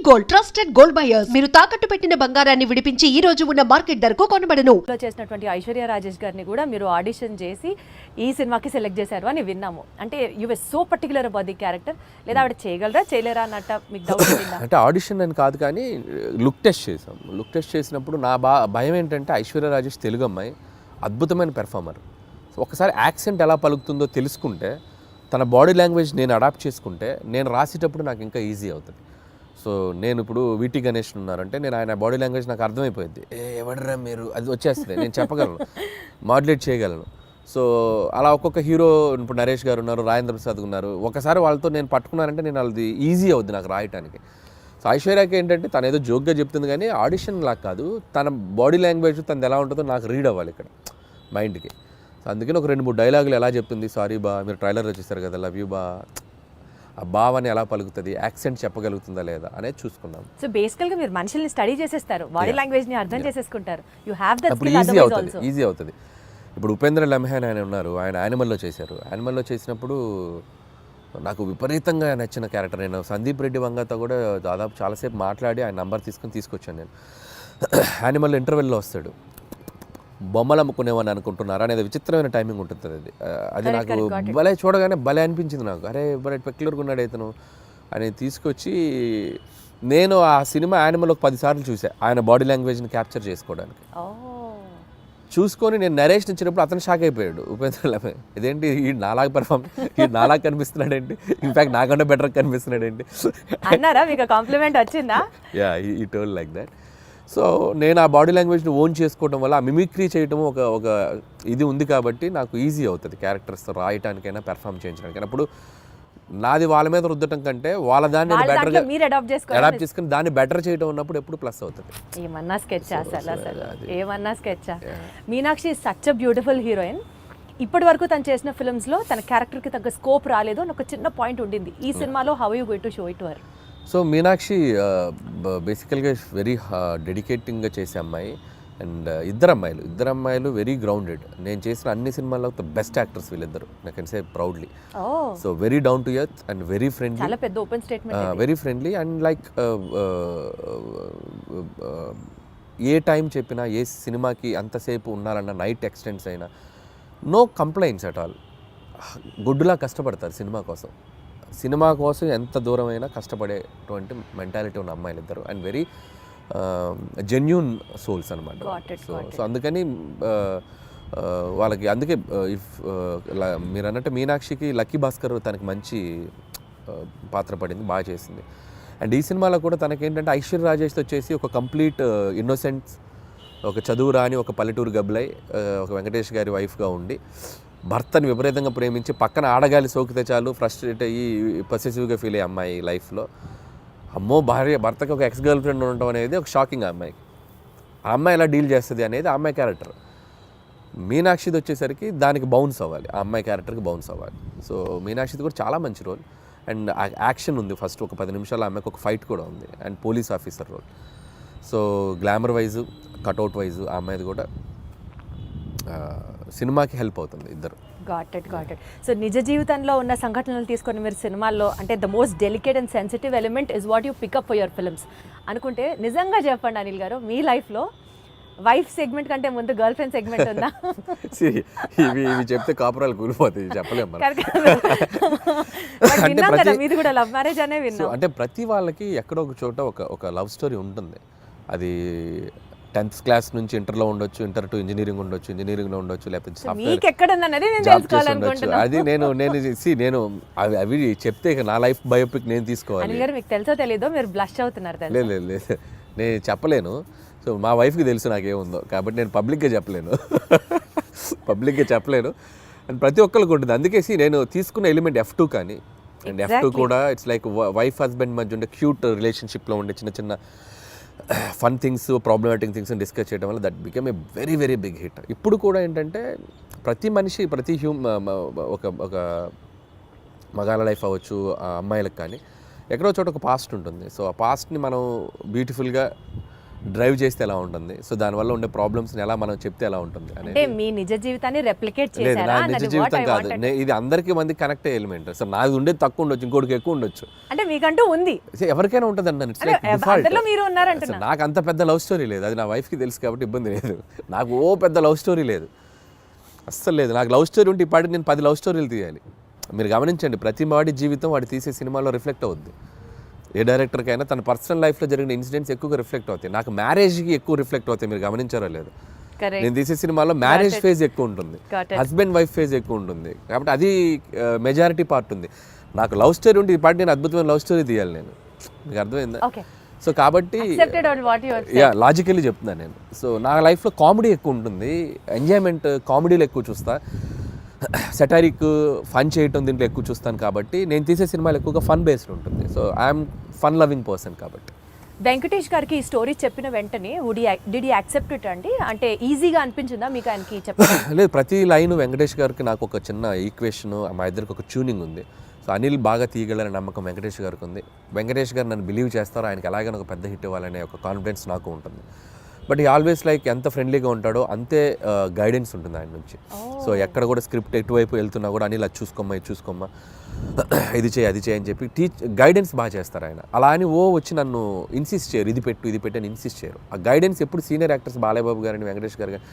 Gold trusted gold buyers మీరు తాకట్టు పెట్టిన బంగారాన్ని విడిపించి ఈ రోజు ఉన్న మార్కెట్ ధరకు కొనబడను. చేసినటువంటి ఐశ్వర్య రాజేష్ గారిని కూడా మీరు ఆడిషన్ చేసి ఈ సినిమాకి సెలెక్ట్ చేశారు అని విన్నాము. అంటే you were so particular about the character, లేదా ఆవిడ చేయగలరా చేయలేరా అన్నట్టు మీకు డౌట్ ఉందా? అంటే ఆడిషన్ అని కాదు కానీ లుక్ టెస్ట్ చేసాం. లుక్ టెస్ట్ చేసినప్పుడు నా భయం ఏంటంటే ఐశ్వర్య రాజేష్ తెలుగు అమ్మాయి, అద్భుతమైన పెర్ఫార్మర్. ఒకసారి యాక్సెంట్ ఎలా పలుకుతుందో తెలుసుకుంటే, తన బాడీ లాంగ్వేజ్ నేను అడాప్ట్ చేసుకుంటే, నేను రాసేటప్పుడు నాకు ఇంకా ఈజీ అవుతుంది. సో నేను ఇప్పుడు వీటీ గణేష్ ఉన్నారంటే నేను ఆయన బాడీ లాంగ్వేజ్ నాకు అర్థమైపోయింది. ఎవడరా మీరు, అది వచ్చేస్తుంది, నేను చెప్పగలను, మాడ్యులేట్ చేయగలను. సో అలా ఒక్కొక్క హీరో, ఇప్పుడు నరేష్ గారు ఉన్నారు, రాజేంద్ర ప్రసాద్ ఉన్నారు, ఒకసారి వాళ్ళతో నేను పట్టుకున్నానంటే నేను అది ఈజీ అవుద్ది నాకు రాయటానికి. సో ఐశ్వర్యకి ఏంటంటే తను ఏదో జోక్గా చెప్తుంది కానీ ఆడిషన్ లాగా కాదు, తన బాడీ లాంగ్వేజ్ తనది ఎలా ఉంటుందో నాకు రీడ్ అవ్వాలి ఇక్కడ మైండ్కి. సో అందుకని ఒక 2-3 డైలాగులు ఎలా చెప్తుంది, సారీ బా మీరు ట్రైలర్లో చూస్తారు కదా, లవ్ యూ బా, ఆ భావాన్ని ఎలా పలుకుతుంది, యాక్సెంట్ చెప్పగలుగుతుందా లేదా అనేది చూసుకున్నాం. సో బేసికల్గా మీరు మనుషుల్ని స్టడీ చేసేస్తారు, బాడీ లాంగ్వేజ్ని అర్థం చేసేసుకుంటారు. You have that skill. Easy అవుతుంది. ఇప్పుడు ఉపేంద్ర లమ్హాన్ ఆయన ఉన్నారు, ఆయన యానిమల్లో చేశారు. యానిమల్లో చేసినప్పుడు నాకు విపరీతంగా నచ్చిన క్యారెక్టర్. నేను సందీప్ రెడ్డి వంగతో కూడా దాదాపు చాలాసేపు మాట్లాడి ఆయన నంబర్ తీసుకొచ్చాను నేను. యానిమల్ ఇంటర్వెల్లో వస్తాడు, బొమ్మలు అమ్ముకునేవని అనుకుంటున్నారా అనేది విచిత్రమైన టైమింగ్ ఉంటుంది. అది నాకు భలే, చూడగానే భలే అనిపించింది నాకు. అరే భలే పెక్యులర్గా ఉన్నాడు ఇతను అని తీసుకొచ్చి, నేను ఆ సినిమా యానిమల్ ఒక 10 సార్లు చూసా ఆయన బాడీ లాంగ్వేజ్ని క్యాప్చర్ చేసుకోవడానికి. చూసుకొని నేను నరేష్ ఇచ్చినప్పుడు అతను షాక్ అయిపోయాడు, ఉపేంద్ర లమ్హాన్, ఇదేంటి ఈ నాలాగా నాలాగా కనిపిస్తున్నాడు ఏంటి, ఇన్ఫ్యాక్ట్ నాకంటే బెటర్ కనిపిస్తున్నాడు ఏంటి అన్నారా? మీకు కాంప్లిమెంట్ వచ్చిందా? యా, ఈ టోల్ లైక్ దట్. సో నేను ఆ బాడీ లాంగ్వేజ్ని ఓన్ చేసుకోవడం వల్ల, ఆ మిమిక్రీ చేయటం ఒక ఇది ఉంది కాబట్టి నాకు ఈజీ అవుతుంది క్యారెక్టర్స్తో రాయటానికైనా పెర్ఫామ్ చేయించడానికైనా. అప్పుడు నాది వాళ్ళ మీద రుద్దటం కంటే వాళ్ళ దాన్ని బెటర్గా అడాప్ట్ చేసుకుని దాన్ని బెటర్ చేయడం ఉన్నప్పుడు ఎప్పుడు ప్లస్ అవుతుంది. ఏమన్నా స్కెచ్ ఏమన్నా sketch. Meenakshi is such a beautiful heroine. ఇప్పటి వరకు తను చేసిన ఫిల్మ్స్లో తన క్యారెక్టర్కి తగ్గ స్కోప్ రాలేదు అని ఒక చిన్న పాయింట్ ఉండింది. ఈ సినిమాలో how you going to show it her? So Meenakshi బేసికల్గా వెరీ డెడికేటింగ్గా చేసే అమ్మాయి. అండ్ ఇద్దరు అమ్మాయిలు వెరీ గ్రౌండెడ్. నేను చేసిన అన్ని సినిమాల్లో బెస్ట్ యాక్టర్స్ వీళ్ళిద్దరు, I can say proudly. So very down to earth and very friendly, చాలా పెద్ద open statement, very friendly. And like A time చెప్పినా, ఏ సినిమాకి అంతసేపు ఉన్నారన్న, నైట్ ఎక్స్టెండ్స్ అయినా, నో కంప్లైంట్స్ అట్ ఆల్. గుడ్డులా కష్టపడతారు సినిమా కోసం ఎంత దూరమైనా కష్టపడేటువంటి మెంటాలిటీ ఉన్న అమ్మాయిలు ఇద్దరు. అండ్ వెరీ జెన్యూన్ సోల్స్ అనమాట. సో అందుకని వాళ్ళకి, అందుకే ఇఫ్ మీరు అన్నట్టు మీనాక్షికి లక్కీ భాస్కర్ తనకి మంచి పాత్ర పడింది, బాగా చేసింది. అండ్ ఈ సినిమాలో కూడా తనకేంటంటే ఐశ్వర్య రాజేష్తో వచ్చేసి ఒక కంప్లీట్ ఇన్నోసెన్స్, ఒక చదువు రాని ఒక పల్లెటూరు గబ్లై, ఒక వెంకటేష్ గారి వైఫ్గా ఉండి భర్తని విపరీతంగా ప్రేమించి పక్కన ఆడగాలి సోకితే చాలు ఫ్రస్ట్రేట్ అయ్యి పొసెసివ్గా ఫీల్ అయ్యే అమ్మాయి లైఫ్లో. అమ్మో, భర్తకి ఒక ఎక్స్ గర్ల్ ఫ్రెండ్ ఉండటం అనేది ఒక షాకింగ్ ఆ అమ్మాయికి. ఆ అమ్మాయి ఎలా డీల్ చేస్తుంది అనేది ఆ అమ్మాయి క్యారెక్టర్. మీనాక్షిది వచ్చేసరికి దానికి బౌన్స్ అవ్వాలి, ఆ అమ్మాయి క్యారెక్టర్కి బౌన్స్ అవ్వాలి. సో మీనాక్షిది కూడా చాలా మంచి రోల్. అండ్ యాక్షన్ ఉంది, ఫస్ట్ ఒక 10 నిమిషాలు ఆ అమ్మాయికి ఒక ఫైట్ కూడా ఉంది. And police officer role. So glamour wise, cutout wise ఆ అమ్మాయిది కూడా సినిమాకి హెల్ప్ అవుతుంది ఇద్దరు. Got it. సో నిజ జీవితంలో ఉన్న సంఘటనలు తీసుకొని మీరు సినిమాల్లో, అంటే the most delicate and sensitive element is what you pick up for your films అనుకుంటే, నిజంగా చెప్పండి అనిల్ గారు, మీ లైఫ్లో వైఫ్ సెగ్మెంట్ కంటే ముందు గర్ల్ ఫ్రెండ్ సెగ్మెంట్ ఉందా? ఇవి చెప్తే కాపురాలు కూలిపోతాయి, చెప్పలేము. మీది కూడా లవ్ మ్యారేజ్ అనే విన్నాం. అంటే ప్రతి వాళ్ళకి ఎక్కడో ఒక చోట ఒక లవ్ స్టోరీ ఉంటుంది. అది 10th క్లాస్ నుంచి ఇంటర్లో ఉండొచ్చు, ఇంటర్ టు ఇంజనీరింగ్ ఉండొచ్చు, ఇంజనీరింగ్లో ఉండొచ్చు, లేకపోతే అది నేను అవి చెప్తే నా లైఫ్ బయోపిక్ నేను తీసుకోవాలి. మీకు తెలుసో తెలీదో మీరు బ్లష్ అవుతున్నారు. లేదు, నేను చెప్పలేను. సో మా వైఫ్కి తెలుసు నాకేముందో, కాబట్టి నేను పబ్లిక్గా చెప్పలేను. అండ్ ప్రతి ఒక్కరికి ఉంటుంది. అందుకే నేను తీసుకున్న ఎలిమెంట్ F2 కానీ, అండ్ F2 కూడా ఇట్స్ లైక్ వైఫ్ హస్బెండ్ మధ్య ఉండే క్యూట్ రిలేషన్షిప్లో ఉండే చిన్న చిన్న fun things, problematic things discuss చేయడం వల్ల that become a very very big hit. ఇప్పుడు కూడా ఏంటంటే ప్రతి మనిషి, ప్రతి ఒక మగాళ్ళ లైఫ్ అవ్వచ్చు, అమ్మాయిలకు కానీ ఎక్కడో చోట ఒక పాస్ట్ ఉంటుంది. సో ఆ పాస్ట్ని మనం బ్యూటిఫుల్గా డ్రైవ్ చేస్తే ఎలా ఉంటుంది, సో దానివల్ల ఉండే ప్రాబ్లమ్స్ని ఎలా మనం చెప్తే ఎలా ఉంటుంది అంటే అనేది. మీ నిజ జీవితాన్ని రెప్లికేట్ లేదు, చేశారా నా నిజ అన్నది జీవితం what I కాదు, wanted. ఇది అందరికీ మంది కనెక్ట్ అయ్యే ఎలిమెంట్. సో నాది ఉండేది తక్కువ ఉండొచ్చు, ఇంకోటికి ఎక్కువ ఉండొచ్చు, అంటే మీకంటూ ఉంది, ఎవరికైనా ఉంటుంది అండి. అంటే అందరిలో మీరు ఉన్నారంటున్నా. నాకు అంత పెద్ద లవ్ స్టోరీ లేదు, అది నా వైఫ్కి తెలుసు కాబట్టి ఇబ్బంది లేదు. నాకు పెద్ద లవ్ స్టోరీ లేదు, అస్సలు లేదు. నాకు లవ్ స్టోరీ ఉంటే ఇప్పటికి నేను 10 లవ్ స్టోరీలు తీయాలి. మీరు గమనించండి, ప్రతి వాడి జీవితం వాడు తీసే సినిమాలో రిఫ్లెక్ట్ అవుద్ది. ఏ డైరెక్టర్కైనా తన పర్సనల్ లైఫ్లో జరిగిన ఇన్సిడెంట్స్ ఎక్కువగా రిఫ్లెక్ట్ అవుతాయి. నాకు మ్యారేజ్కి ఎక్కువ రిఫ్లెక్ట్ అవుతాయి, మీరు గమనించారో లేదు. Correct. నేను తీసే సినిమాలో మ్యారేజ్ ఫేజ్ ఎక్కువ ఉంటుంది, Got it. Husband wife phase ఎక్కువ ఉంటుంది, కాబట్టి అది మెజారిటీ పార్ట్ ఉంది. నాకు లవ్ స్టోరీ ఉంటే ఈ పార్ట్ నేను అద్భుతమైన లవ్ స్టోరీ తీయాలి నేను, మీకు అర్థమైందా? ఓకే, సో కాబట్టి accepted on what you are saying. Yeah logically చెప్తున్నాను నేను. సో నా లైఫ్లో కామెడీ ఎక్కువ ఉంటుంది, ఎంజాయ్మెంట్ కామెడీలో ఎక్కువ చూస్తా, సెటారిక్ ఫన్ చేయటం దీంట్లో ఎక్కువ చూస్తాను. కాబట్టి నేను తీసే సినిమాలు ఎక్కువగా ఫన్ బేస్డ్ ఉంటుంది. So I'm fun loving person కాబట్టి. వెంకటేష్ గారికి ఈ స్టోరీ చెప్పిన వెంటనే డిడ్ యూ యాక్సెప్ట్ ఇట్ అండి? అంటే ఈజీగా అనిపించిందా మీకు ఆయనకి చెప్పడం? లేదు, ప్రతి లైన్ వెంకటేష్ గారికి నాకు ఒక చిన్న ఈక్వేషన్, మా ఇద్దరికి ఒక ట్యూనింగ్ ఉంది. సో అనిల్ బాగా తీయగలనే నమ్మకం వెంకటేష్ గారికి ఉంది. వెంకటేష్ గారు నన్ను బిలీవ్ చేస్తారో, ఆయనకి ఎలాగైనా ఒక పెద్ద హిట్ ఇవ్వాలనే ఒక కాన్ఫిడెన్స్ నాకు ఉంటుంది. బట్ ఈ ఆల్వేస్ లైక్ ఎంత ఫ్రెండ్లీగా ఉంటాడో అంతే గైడెన్స్ ఉంటుంది ఆయన నుంచి. సో ఎక్కడ కూడా స్క్రిప్ట్ ఎటువైపు వెళ్తున్నా కూడా అనిల్ అది చూసుకోమ్మా, ఇది చూసుకోమ్మా, ఇది చేయి, అది చేయి అని చెప్పి గైడెన్స్ బాగా చేస్తారు ఆయన. అలా అని వచ్చి నన్ను ఇన్సిస్ట్ చేయరు, ఇది పెట్టు అని ఇన్సిస్ట్ చేయరు. ఆ గైడెన్స్ ఎప్పుడు సీనియర్ యాక్టర్స్ బాలయ్యబాబు గారని, వెంకటేష్ గారు కానీ,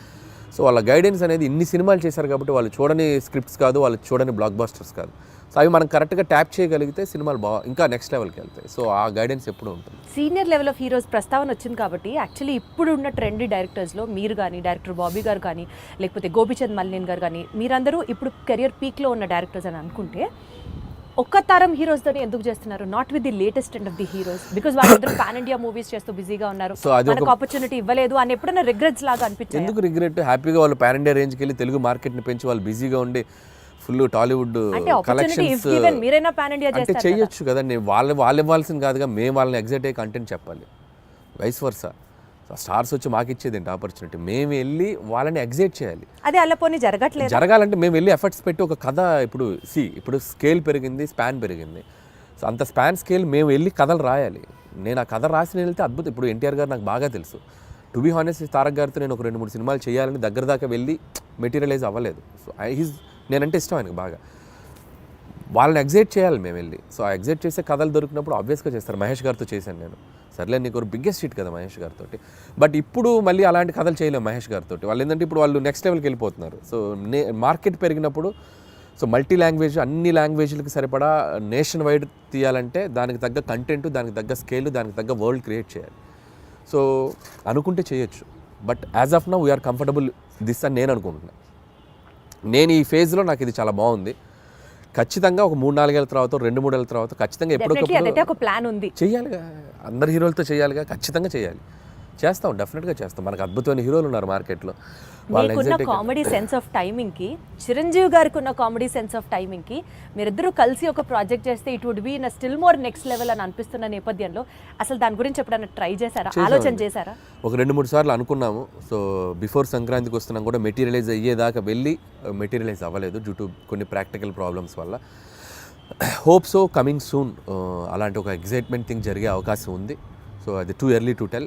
సో వాళ్ళ గైడెన్స్ అనేది ఇన్ని సినిమాలు చేశారు కాబట్టి వాళ్ళు చూడని స్క్రిప్ట్స్ కాదు, వాళ్ళు చూడని బ్లాక్ బస్టర్స్ కాదు. సో అవి మనం కరెక్ట్గా ట్యాప్ చేయగలిగితే సినిమాలు ఇంకా నెక్స్ట్ లెవెల్కి వెళ్తాయి. సో ఆ గైడెన్స్ ఎప్పుడు ఉంటుంది. సీనియర్ లెవెల్ ఆఫ్ హీరోస్ ప్రస్తావన వచ్చింది కాబట్టి యాక్చువల్లీ ఇప్పుడు ఉన్న ట్రెండీ డైరెక్టర్స్లో మీరు కానీ, డైరెక్టర్ బాబీ గారు కానీ, లేకపోతే గోపిచంద్ మల్లిన్ గారు కానీ, మీరందరూ ఇప్పుడు కెరియర్ పీక్లో ఉన్న డైరెక్టర్స్ అని అనుకుంటే ఒక్క తరం హీరోస్తోనే ఎందుకు చేస్తున్నారు? Not with the latest and of the heroes, because వాళ్ళందరూ పాన్ ఇండియా మూవీస్ చేస్తూ బిజీగా ఉన్నారు, సో అది మనకు ఆపర్చునిటీ ఇవ్వలేదు అని ఎప్పుడైనా రిగ్రెట్స్ లాగా అనిపించింది? ఎందుకు రిగ్రెట్? హ్యాపీగా వాళ్ళు పాన్ ఇండియా రేంజ్కి వెళ్ళి తెలుగు మార్కెట్ని పెంచి వాళ్ళు బిజీగా ఉండి ఫుల్ టాలీవుడ్ కలెక్షన్స్ మీరైనా పాన్ ఇండియా అంటే చేయొచ్చు కదండి. వాళ్ళు ఇవ్వాల్సింది కాదుగా, మేము వాళ్ళని ఎగ్జైట్ అయ్యే కంటెంట్ చెప్పాలి, వైస్ వర్సా. స్టార్స్ వచ్చి మాకు ఇచ్చేది ఏంటి ఆపర్చునిటీ? మేము వెళ్ళి వాళ్ళని ఎగ్జైట్ చేయాలి. అదే అలా పోనీ జరగాలంటే మేము వెళ్ళి ఎఫర్ట్స్ పెట్టి ఒక కథ, ఇప్పుడు స్కేల్ పెరిగింది, స్పాన్ పెరిగింది. సో అంత స్పాన్ స్కేల్ మేము వెళ్ళి కథలు రాయాలి. నేను ఆ కథ రాసి వెళ్తే అద్భుతం. ఇప్పుడు ఎన్టీఆర్ గారు నాకు బాగా తెలుసు. టు బీ హానెస్ట్, తారక్ గారితో నేను ఒక 2-3 సినిమాలు చేయాలని దగ్గర దాకా వెళ్ళి మెటీరియలైజ్ అవ్వలేదు. సో నేనంటే ఇష్టం ఆయనకు బాగా. వాళ్ళని ఎగ్జైట్ చేయాలి మేము వెళ్ళి. సో ఆ ఎగ్జైట్ చేసే కథలు దొరికినప్పుడు ఆబ్వియస్గా చేస్తారు. మహేష్ గారితో చేశాను నేను, సర్లే నీకు ఒక బిగ్గెస్ట్ హిట్ కదా మహేష్ గారితో. బట్ ఇప్పుడు మళ్ళీ అలాంటి కథలు చేయలేము మహేష్ గారితో. వాళ్ళు ఏంటంటే ఇప్పుడు వాళ్ళు నెక్స్ట్ లెవెల్కి వెళ్ళిపోతున్నారు. సో మార్కెట్ పెరిగినప్పుడు, సో మల్టీ లాంగ్వేజ్, అన్ని లాంగ్వేజ్లకి సరిపడా నేషన్ వైడ్ తీయాలంటే దానికి తగ్గ కంటెంట్, దానికి తగ్గ స్కేల్, దానికి తగ్గ వరల్డ్ క్రియేట్ చేయాలి. సో అనుకుంటే చేయొచ్చు. But as of now we're comfortable this అని నేను అనుకుంటున్నాను. నేను ఈ ఫేజ్లో నాకు ఇది చాలా బాగుంది. ఖచ్చితంగా ఒక 3-4 ఏళ్ళ తర్వాత, 2-3 ఏళ్ళ తర్వాత ఖచ్చితంగా ఎప్పటికప్పుడు ఒక ప్లాన్ ఉంది, చేయాలిగా, అందరు హీరోలతో చేయాలిగా, ఖచ్చితంగా చేయాలి. చేస్తాం, డెఫినెట్గా చేస్తాం. మనకు అద్భుతమైన హీరోలు ఉన్నారు మార్కెట్లో. మీకున్న కామెడీ సెన్స్ ఆఫ్ టైమింగ్కి, చిరంజీవి గారికి ఉన్న కామెడీ సెన్స్ ఆఫ్ టైమింగ్కి మీరిద్దరూ కలిసి ఒక ప్రాజెక్ట్ చేస్తే it would be in still more next level అని అనిపిస్తున్న నేపథ్యంలో అసలు దాని గురించి ఎప్పుడైనా ట్రై చేశారా, ఆలోచన చేశారా? ఒక 2-3 సార్లు అనుకున్నాము. సో బిఫోర్ సంక్రాంతికి వస్తున్నాం కూడా మెటీరియలైజ్ అయ్యేదాకా వెళ్ళి మెటీరియలైజ్ అవ్వలేదు డ్యూ టు కొన్ని ప్రాక్టికల్ ప్రాబ్లమ్స్ వల్ల. హోప్ సో కమింగ్ సూన్ అలాంటి ఒక ఎగ్జైట్మెంట్ థింగ్ జరిగే అవకాశం ఉంది. సో అది too early to tell.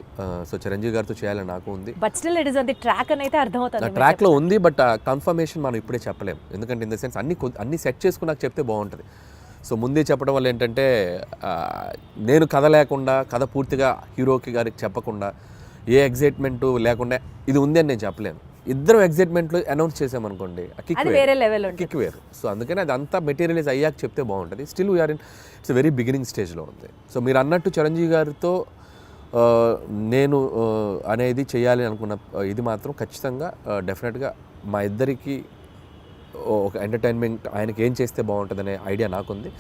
So Chiranjeevi గారితో చేయాలని నాకు ఉంది. But still it is on the track అని అయితే అర్థమవుతుంది. ట్రాక్లో ఉంది, బట్ కన్ఫర్మేషన్ మనం ఇప్పుడే చెప్పలేము. ఎందుకంటే ఇన్ ద సెన్స్ అన్ని సెట్ చేసుకుని నాకు చెప్తే బాగుంటుంది. సో ముందే చెప్పడం వల్ల ఏంటంటే నేను కథ లేకుండా, కథ పూర్తిగా హీరోకి గారికి చెప్పకుండా, ఏ ఎగ్జైట్మెంట్ లేకుండా ఇది ఉంది అని నేను చెప్పలేను. ఇద్దరు ఎగ్జైట్మెంట్లో అనౌన్స్ చేసామనుకోండి, కిక్ వేరు. సో అందుకని అది అంతా మెటీరియలైజ్ అయ్యాక చెప్తే బాగుంటుంది. Still we're in it's very beginning స్టేజ్లో ఉంది. సో మీరు అన్నట్టు చిరంజీవి గారితో నేను అనేది చేయాలి అనుకున్న ఇది మాత్రం ఖచ్చితంగా డెఫినెట్గా మా ఇద్దరికి ఒక ఎంటర్టైన్మెంట్, ఆయనకి ఏం చేస్తే బాగుంటుంది అనే ఐడియా నాకుంది.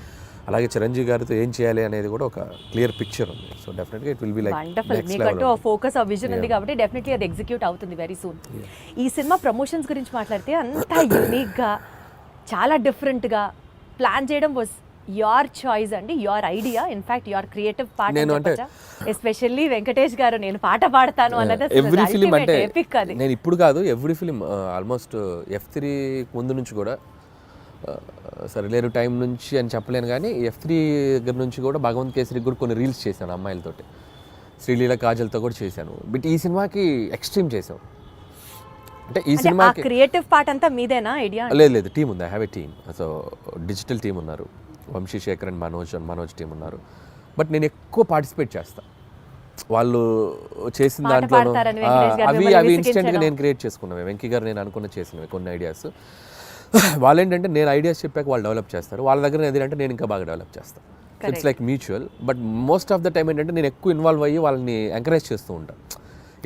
అలాగే చిరంజీవి గారితో ఏం చేయాలి అనేది కూడా ఒక క్లియర్ పిక్చర్ ఉంది. సో డెఫినెట్గా ఇట్ విల్ బి లైక్ మీకంటూ ఫోకస్ ఆ విజన్ ఉంది కాబట్టి డెఫినెట్లీ అది ఎగ్జిక్యూట్ అవుతుంది వెరీ సూన్. ఈ సినిమా ప్రమోషన్స్ గురించి మాట్లాడితే అంతా యూనిక్గా, చాలా డిఫరెంట్గా ప్లాన్ చేయడం వాజ్ యువర్ చాయిస్ అండి, your idea, in fact your creative part. Especially Venkatesh గారు నేను పాట పాడతాను అన్నది ఎవ్రీ ఫిలిం అంటే ఎపిక్. అది నేను ఇప్పుడు కాదు, ఎవ్రీ ఫిలిం ఆల్మోస్ట్ F3 ముందు నుంచి కూడా, సరిలేరు టైం నుంచి అని చెప్పలేను కానీ F3 దగ్గర నుంచి కూడా భగవంత్ కేసరికి కూడా కొన్ని రీల్స్ చేశాను అమ్మాయిలతోటి. శ్రీలీల కాజల్తో కూడా చేశాను. బట్ ఈ సినిమాకి ఎక్స్ట్రీమ్ చేసాం. అంటే ఈ అంటే ఆ సినిమాకి క్రియేటివ్ పార్ట్ అంతా మీదేనా ఐడియా? లేదు టీం ఉంది. I have a team. So digital team ఉన్నారు, వంశీ శేఖర్ అండ్ మనోజ్ టీం ఉన్నారు. బట్ నేను ఎక్కువ పార్టిసిపేట్ చేస్తాను. వాళ్ళు చేసిన పాట దాంట్లో పాడతారని వెంకటేష్ గారు అవి మిమ్మల్ని అవి ఇన్స్టెంట్గా విసిగించడం. నేను క్రియేట్ చేసుకున్నాను. వెంకీ గారు నేను అనుకున్న చేసినవి కొన్ని ఐడియాస్. వాళ్ళు ఏంటంటే నేను ఐడియాస్ చెప్పాక వాళ్ళు డెవలప్ చేస్తారు. వాళ్ళ దగ్గర ఏదంటే నేను ఇంకా బాగా డెవలప్ చేస్తాను. It's like mutual. But most of the time ఏంటంటే నేను ఎక్కువ ఇన్వాల్వ్ అయ్యి వాళ్ళని ఎంకరేజ్ చేస్తూ ఉంటాను.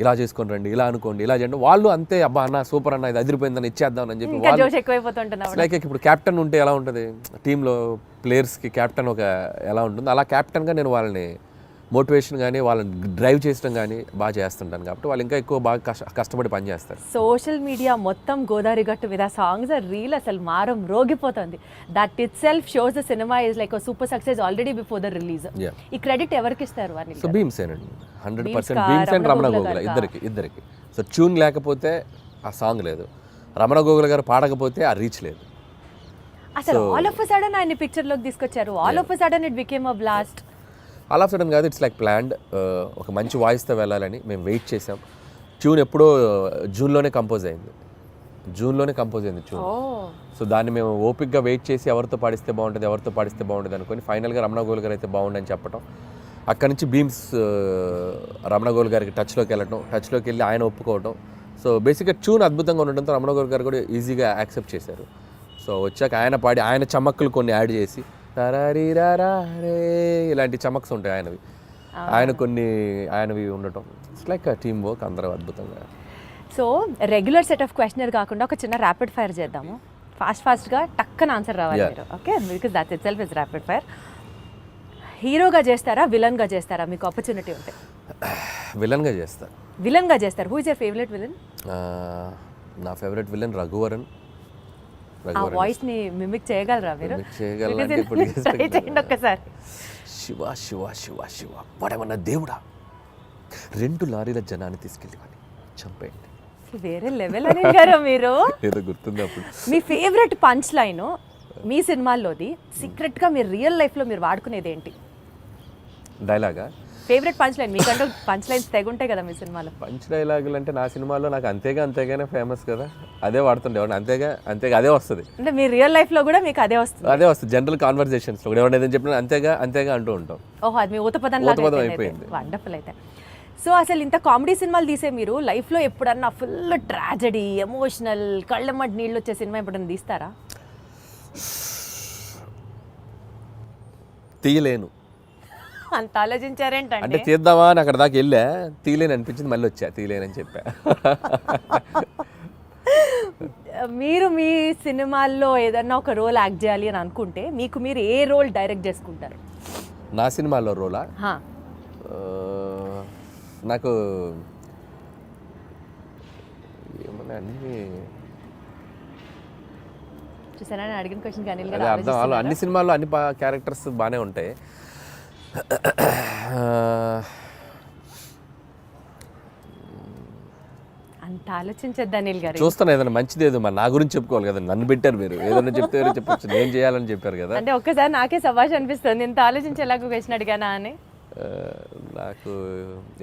ఇలా చేసుకొని రండి, ఇలా అనుకోండి, ఇలా చేయండి. వాళ్ళు అంతే, అబ్బా అన్న సూపర్ అన్న, ఇది అదిరిపోయిందని ఇచ్చేద్దాం అని చెప్పి ఇంకా జోష్ ఎక్కువైపోతుంటున్నావు. లైక్ ఇప్పుడు క్యాప్టెన్ ఉంటే ఎలా ఉంటుంది టీంలో, ప్లేయర్స్కి క్యాప్టెన్ ఒక ఎలా ఉంటుంది, అలా క్యాప్టెన్గా నేను వాళ్ళని మోటివేషన్ కానీ వాళ్ళని డ్రైవ్ చేయడం కానీ బాగా చేస్తుంటాను. కాబట్టి వాళ్ళు ఇంకా ఎక్కువ బాగా కష్టపడి పని చేస్తారు. సోషల్ మీడియా మొత్తం గోదావరి గట్టు మీద సాంగ్స్ రీల్ అసలు మారం రోగిపోతుంది. That itself shows the cinema is like super success already before the release. ఈ క్రెడిట్ ఎవరికి ఇస్తారు అనిల్ సో గారు? భీమ్సేనండి, 100% కా, భీమ్సేన్, రమణ రమణ గోగుల గోగుల ఇద్దరికి. సో ట్యూన్ లేకపోతే ఆ సాంగ్ లేదు, రమణ గోగుల గారు పాడకపోతే ఆ రీచ్ లేదు. అసలు ఆల్ ఆఫ్ అ సడన్ ఆయన్ని పిక్చర్ లోకి తీసుకొచ్చారు. All of a sudden it became a blast. All of sudden కాదు, ఇట్స్ లైక్ ప్లాన్డ్. ఒక మంచి వాయిస్తో వెళ్ళాలని మేము వెయిట్ చేసాం. ట్యూన్ ఎప్పుడో జూన్లోనే కంపోజ్ అయింది ట్యూన్. సో దాన్ని మేము ఓపిక్గా వెయిట్ చేసి ఎవరితో పాడిస్తే బాగుంటుంది అనుకొని ఫైనల్గా రమణ గోగుల గారు అయితే బాగుండని చెప్పడం. అక్కడి నుంచి భీమ్స్ రమణ గోగుల గారికి టచ్లోకి వెళ్ళి ఆయన ఒప్పుకోవడం. సో బేసిక్గా ట్యూన్ అద్భుతంగా ఉండడంతో రమణ గోగుల గారు కూడా ఈజీగా యాక్సెప్ట్ చేశారు. సో వచ్చాక ఆయన పాడి ఆయన చమక్కులు కొన్ని యాడ్ చేసి రే ఇలాంటి చమక్స్ ఉంటాయి ఆయనవి ఉండటం. ఇట్స్ లైక్ టీమ్ వర్క్, అందరూ అద్భుతంగా. So regular set of questionnaire కాకుండా ఒక చిన్న ర్యాపిడ్ ఫైర్ చేద్దాము. ఫాస్ట్గా టక్కన ఆన్సర్ రావాలి మీరు. Okay, because that it self is rapid fire. హీరోగా చేస్తారా, విలన్గా చేస్తారా? మీకు ఆపర్చునిటీ ఉంటే విలన్గా చేస్తారు. Who is your favourite villain? నా ఫేవరెట్ విలన్ రఘువరన్. ఆ వాయిస్ ని మిమిక్ చేయగలరా మీరు? చేయగలంటే ఇప్పుడు Try చేయండి ఒక్కసారి. శివ శివ శివ శివ వాడేమన్నా దేవుడా, 2 లారీల జనాన్ని తీసుకెళ్ళి వాడిని చంపేయండి. వేరే లెవెల్ అనిల్ గారు మీరు. ఏదో గుర్తుంది అప్పుడు. మీ ఫేవరెట్ పంచ్ లైన్ మీ సినిమాల్లోది, సీక్రెట్ గా మీరు రియల్ లైఫ్ లో మీరు వాడుకునేది ఏంటి? డైలాగా? ఫేవరెట్ పంచ్ లైన్ మీకంటూ పంచ్ లైన్స్ తెగుంటాయి కదా మీ సినిమాలో. పంచ్ డైలాగులు అంటే నా సినిమాలో నాకు అంతేగానే ఫేమస్ కదా, అదే వాడుతుండే అంతేగా అదే వస్తుంది. అంటే మీ రియల్ లైఫ్ లో కూడా మీకు అదే వస్తుంది? జనరల్ కాన్వర్సేషన్స్ లో ఎవరైనా ఏదైనా చెప్పినా అంతేగా అంటూ ఉంటాం. ఓహో, అది మీ ఊతపదం అయిపోయింది. వండర్ఫుల్. అయితే సో అసలు ఇంత కామెడీ సినిమాలు తీసే మీరు లైఫ్లో ఎప్పుడన్నా ఫుల్ ట్రాజడీ, ఎమోషనల్, కళ్ళమ్మటి నీళ్ళు వచ్చే సినిమా ఎప్పుడన్నా తీస్తారా? తీయలేను. అంత ఆలోచించారేంటంటే? అంటే తీద్దామా అని అక్కడ దాకా వెళ్ళా, తీయలేని అనిపించింది, మళ్ళీ వచ్చా తీయలేనని చెప్పా. మీరు మీ సినిమాల్లో ఏదన్నా ఒక రోల్ యాక్ట్ చేయాలి అని అనుకుంటే మీకు మీరు ఏ రోల్ డైరెక్ట్ చేసుకుంటారు? నా సినిమాలో రోలా? నాకు ఏమన్నా అన్ని చూసారా అడిగిన క్వశ్చన్ కానీ అర్థం. అన్ని సినిమాల్లో అన్ని క్యారెక్టర్స్ బాగానే ఉంటాయి. అంత ఆలోచించద్దు అనిల్ గారు. చూస్తాను ఏదైనా మంచిది, ఏదో మరి నా గురించి చెప్పుకోవాలి కదా, నన్ను పెట్టారు మీరు, ఏదైనా చెప్తే చెప్పచ్చు, నేను చేయాలని చెప్పారు కదా. అంటే ఒక్కసారి నాకే సభాష్ అనిపిస్తుంది ఇంత ఆలోచించి ఎలాగో క్వశ్చన్ అడిగానా అని. నాకు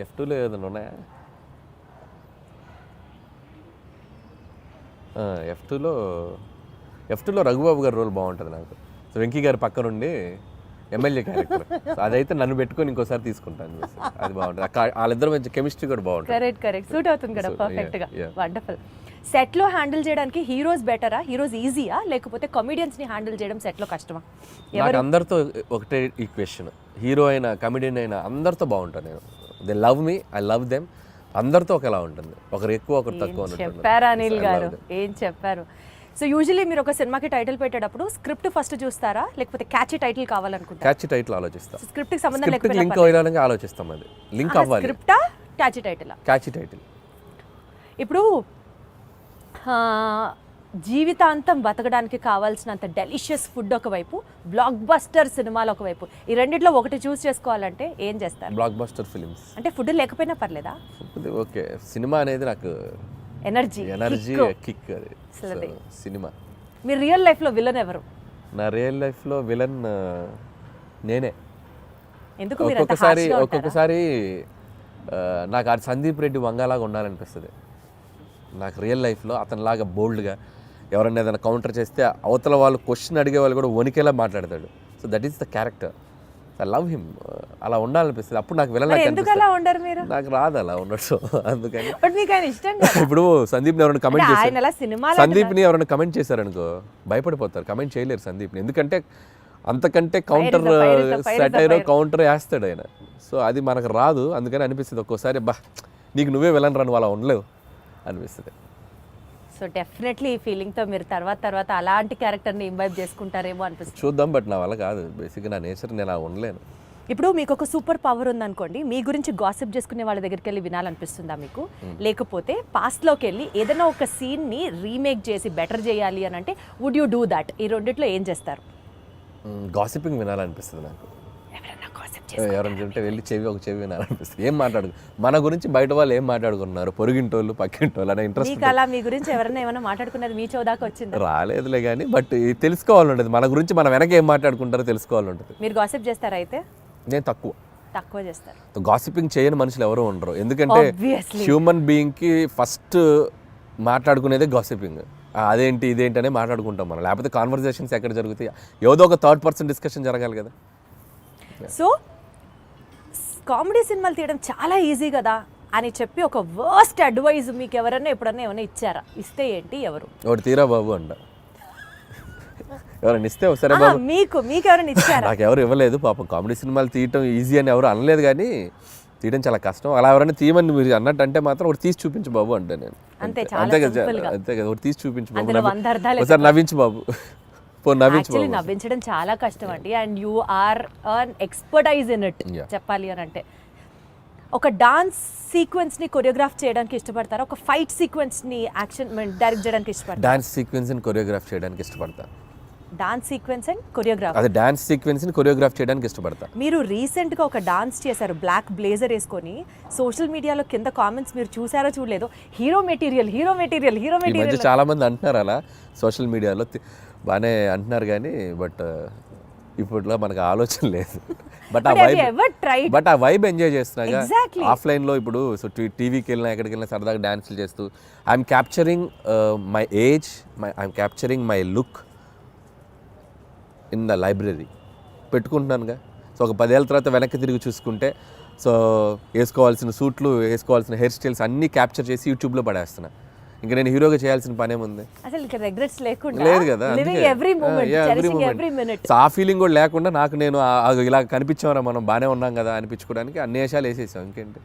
F2లో ఏదైనా ఉన్నాయా? F2లో రఘుబాబు గారి రోల్ బాగుంటుంది నాకు. సో వెంకీ గారి పక్క నుండి ఎమ్మెల్యే క్యారెక్టర్, అదైతే నన్ను పెట్టుకొని ఇంకోసారి తీసుకుంటాను. అది బాగుంటుంది. వాళ్ళిద్దరు మంచి కెమిస్ట్రీ కూడా బాగుంటుంది. కరెక్ట్ సూట్ అవుతుంది కదా పర్ఫెక్ట్ గా. వండర్ఫుల్. సెట్ లో హ్యాండిల్ చేయడానికి హీరోస్ బెటరా, హీరోస్ ఈజీయా, లేకపోతే కమెడియన్స్ ని హ్యాండిల్ చేయడం సెట్ లో కష్టమా? నాకు అందరితో ఒకటే ఈక్వేషన్, హీరో అయినా కమెడియన్ అయినా అందరితో బాగుంటాను నేను. They love me, I love them. అందరితో ఒకలా ఉంటుంది, ఒకరు ఎక్కువ ఒకరు తక్కువ. చెప్పారా అనిల్ గారు, ఏం చెప్పారు. సో యూజువల్లీ మీరు ఒక సినిమాకి టైటిల్ పెట్టేటప్పుడు స్క్రిప్ట్ ఫస్ట్ చూస్తారా, లేకపోతే క్యాచీ టైటిల్ కావాలనుకుంటారా? క్యాచీ టైటిల్ ఆలోచిస్తాం. స్క్రిప్ట్ కి సంబంధం లేకపోతే లింక్ అవ్వాలని ఆలోచిస్తాం. అది లింక్ అవ్వాలి. స్క్రిప్టా క్యాచీ టైటిల్? Catchy title. ఇప్పుడు జీవితాంతం బతకడానికి కావాల్సినంత డెలిషియస్ ఫుడ్ ఒకవైపు, బ్లాక్ బస్టర్ సినిమాలు ఒకవైపు, ఈ రెండిట్లో ఒకటి చూస్ చేసుకోవాలంటే ఏం చేస్తారు? Block buster films. అంటే ఫుడ్ లేకపోయినా పర్లేదా? ఓకే, సినిమా అనేది నాకు ఎనర్జీ కిక్. అది సినిమా. మీ రియల్ లైఫ్ లో విలన్ ఎవరు? నా రియల్ లైఫ్ లో విలన్ నేనే. ఎందుకు? ఒక్కొక్కసారి నాకు ఆ సందీప్ రెడ్డి వంగలాగా ఉండాలనిపిస్తుంది నాకు రియల్ లైఫ్లో. అతనిలాగా బోల్డ్గా ఎవరైనా ఏదైనా కౌంటర్ చేస్తే అవతల వాళ్ళు క్వశ్చన్ అడిగే వాళ్ళు కూడా వణికేలా మాట్లాడతాడు. So that is the character. I love him. అలా ఉండాలనిపిస్తుంది. అప్పుడు నాకు వెళ్ళాలి. ఎందుకు అలా ఉండరు మీరు? నాకు రాదు అలా ఉండొచ్చు, అందుకని. బట్ మీకు ఆయన ఇష్టం కదా. ఇప్పుడు సందీప్ని ఎవరైనా కమెంట్ ఆయన అలా చేశారు, సినిమాలో సందీప్ని ఎవరైనా కమెంట్ చేశారనుకో భయపడిపోతారు, కమెంట్ చేయలేరు సందీప్ని. ఎందుకంటే అంతకంటే కౌంటర్ సెటైర్ కౌంటర్ వేస్తాడు ఆయన. సో అది మనకు రాదు, అందుకని అనిపిస్తుంది ఒక్కోసారి బా నీకు నువ్వే వెళ్ళను రా, నువ్వు అలా ఉండలేవు అనిపిస్తుంది. సో డెఫినెట్లీ ఈ ఫీలింగ్తో మీరు తర్వాత అలాంటి క్యారెక్టర్ని ఇంబైబ్ చేసుకుంటారేమో అనిపిస్తుంది. చూద్దాం, బట్ నా వల్ల కాదు. బేసిక్గా నా నేచర్ నేను అలా ఉండలేను. ఇప్పుడు మీకు ఒక సూపర్ పవర్ ఉందనుకోండి, మీ గురించి గాసిప్ చేసుకునే వాళ్ళ దగ్గరికి వెళ్ళి వినాలనిపిస్తుందా మీకు? లేకపోతే పాస్ట్లోకి వెళ్ళి ఏదైనా ఒక సీన్ని రీమేక్ చేసి బెటర్ చేయాలి అని అంటే వుడ్ యూ డూ దాట్? ఈ రెండిట్లో ఏం చేస్తారు? గాసిపింగ్ వినాలనిపిస్తుంది నాకు. ఎవరైనా ఉంటే వెళ్ళి ఒక చెవి వినాలనిపిస్తుంది. ఏం మాట్లాడు మన గురించి బయట వాళ్ళు ఏం మాట్లాడుకున్నారు, పొరుగింటోళ్ళు పక్కింటోళ్ళు అనే ఇంట్రెస్ట్. అలా మీ గురించి ఎవరైనా ఏమైనా మాట్లాడుకున్నది మీ చౌదాకా వచ్చింది? రాలేదులే కానీ, బట్ తెలుసుకోవాలంటది మన గురించి, మన వెనక ఏం మాట్లాడుకుంటారో తెలుసుకోవాలంటది. మీరు గాసిప్ చేస్తారా అయితే? నేను తక్కువ చేస్తారు. గాసిపింగ్ చేయని మనుషులు ఎవరు ఉండరు. ఎందుకంటే హ్యూమన్ బీయింగ్కి ఫస్ట్ మాట్లాడుకునేదే గాసిపింగ్. అదేంటి ఇదేంటి అనే మాట్లాడుకుంటాం మనం, లేకపోతే కాన్వర్జేషన్స్ ఎక్కడ జరుగుతాయి? ఏదో ఒక థర్డ్ పర్సన్ డిస్కషన్ జరగాలి కదా. సో కామెడీ సినిమాలు తీయడం చాలా ఈజీ కదా అని చెప్పి ఒక వర్స్ట్ అడ్వైజ్ మీకు ఎవరైనా ఎప్పుడన్నా ఏమైనా ఇచ్చారా? ఇస్తే ఏంటి, ఎవరు? ఒకటి తీరా బాబు అంట. ఎవరైనా ఇస్తే సరే బాబు. మీకు ఎవరైనా ఇచ్చారా? నాకు ఎవరు ఇవ్వలేదు పాపం. కామెడీ సినిమాలు తీయటం ఈజీ అని ఎవరు అనలేదు, కానీ తీయడం చాలా కష్టం. అలా ఎవరైనా తీయమని మీరు అన్నట్టు అంటే మాత్రం ఒకటి తీసి చూపించు బాబు అంటే నేను అంతే కదా, ఒకటి తీసి చూపించు బాబు, ఒకసారి నవ్వించు బాబు. యాక్చువల్లీ నవ్వించడం చాలా కష్టం అండి. And you are an expertise in it చెప్పాలి అని అంటే. ఒక డాన్స్ సీక్వెన్స్ ని కొరియోగ్రాఫ్ చేయడానికి ఇష్టపడతారా? ఒక ఫైట్ సీక్వెన్స్ ని యాక్షన్ డైరెక్ట్ చేయడానికి ఇష్టపడతారా? డాన్స్ సీక్వెన్స్ ని కొరియోగ్రాఫ్ చేయడానికి ఇష్టపడతా. Dance sequence and choreograph. అదే డాన్స్ సీక్వెన్స్ ని కొరియోగ్రాఫ్ చేయడానికి ఇష్టపడతా. మీరు రీసెంట్ గా ఒక డాన్స్ చేశారు బ్లాక్ బ్లేజర్ వేసుకొని. సోషల్ మీడియాలో కింద కామెంట్స్ మీరు చూసారో చూడలేదో, హీరో మెటీరియల్. ఈ మధ్య చాలా మంది అంటున్నారు అలా సోషల్ మీడియాలో, బాగానే అంటున్నారు కానీ, బట్ ఇప్పట్లో మనకు ఆలోచన లేదు. బట్ ఆ వైబ్ ఎంజాయ్ చేస్తున్నాగా ఆఫ్లైన్లో. ఇప్పుడు సో టీవీకి వెళ్ళినా ఎక్కడికి వెళ్ళినా సరదాగా డాన్సులు చేస్తూ I'm capturing my age, I'm capturing my look in the library పెట్టుకుంటున్నానుగా. సో ఒక 10 ఏళ్ళ తర్వాత వెనక్కి తిరిగి చూసుకుంటే, సో వేసుకోవాల్సిన సూట్లు, వేసుకోవాల్సిన హెయిర్ స్టైల్స్ అన్నీ క్యాప్చర్ చేసి యూట్యూబ్లో పడేస్తున్నా. ఇంకా నేను హీరోగా చేయాల్సిన పనేముంది? అసలు ఇక రిగ్రెట్స్ లేకుండా లేదు కదా. ఎవ్రీ మూమెంట్ ఆ ఫీలింగ్ కూడా లేకుండా నాకు నేను ఇలా కనిపించామరా మనం బాగానే ఉన్నాం కదా అనిపించుకోవడానికి అన్ని వేషాలు వేసేసాం. ఇంకేంటి?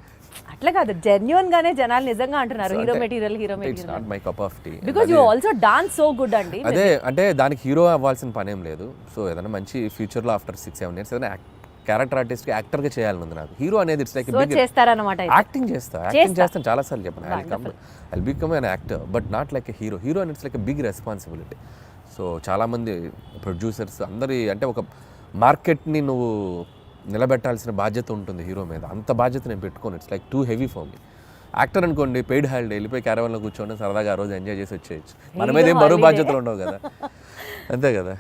అట్లా కాదు, జెన్యూన్ గానే జనాలు నిజంగా అంటున్నారు hero material. It's not my cup of tea because you also dance so good అండి. అదే అంటే దానికి హీరో అవ్వాల్సిన పనేం లేదు. సో ఏదైనా మంచి ఫ్యూచర్లో ఆఫ్టర్ 6-7 years ఏదైనా క్యారెక్టర్ ఆర్టిస్ట్ యాక్టర్గా చేయాలని ఉంది నాకు. హీరో అనేది ఇట్స్ లైక్ యాక్టింగ్ చేస్తాను చాలాసార్లు చెప్పాను. I become an actor but not like a hero. Hero అని it's like a big responsibility. So చాలామంది ప్రొడ్యూసర్స్ అందరి అంటే ఒక మార్కెట్ని నువ్వు నిలబెట్టాల్సిన బాధ్యత ఉంటుంది హీరో మీద. అంత బాధ్యత నేను పెట్టుకోను. It's like too heavy for me. Actor అనుకోండి, పెయిడ్ హాలిడే వెళ్ళిపోయి క్యారవాన్లో కూర్చోండి, సరదాగా ఆ రోజు ఎంజాయ్ చేసి వచ్చేయచ్చు. మన మీద ఏం బరువు బాధ్యతలు ఉండవు కదా, అంతే కదా.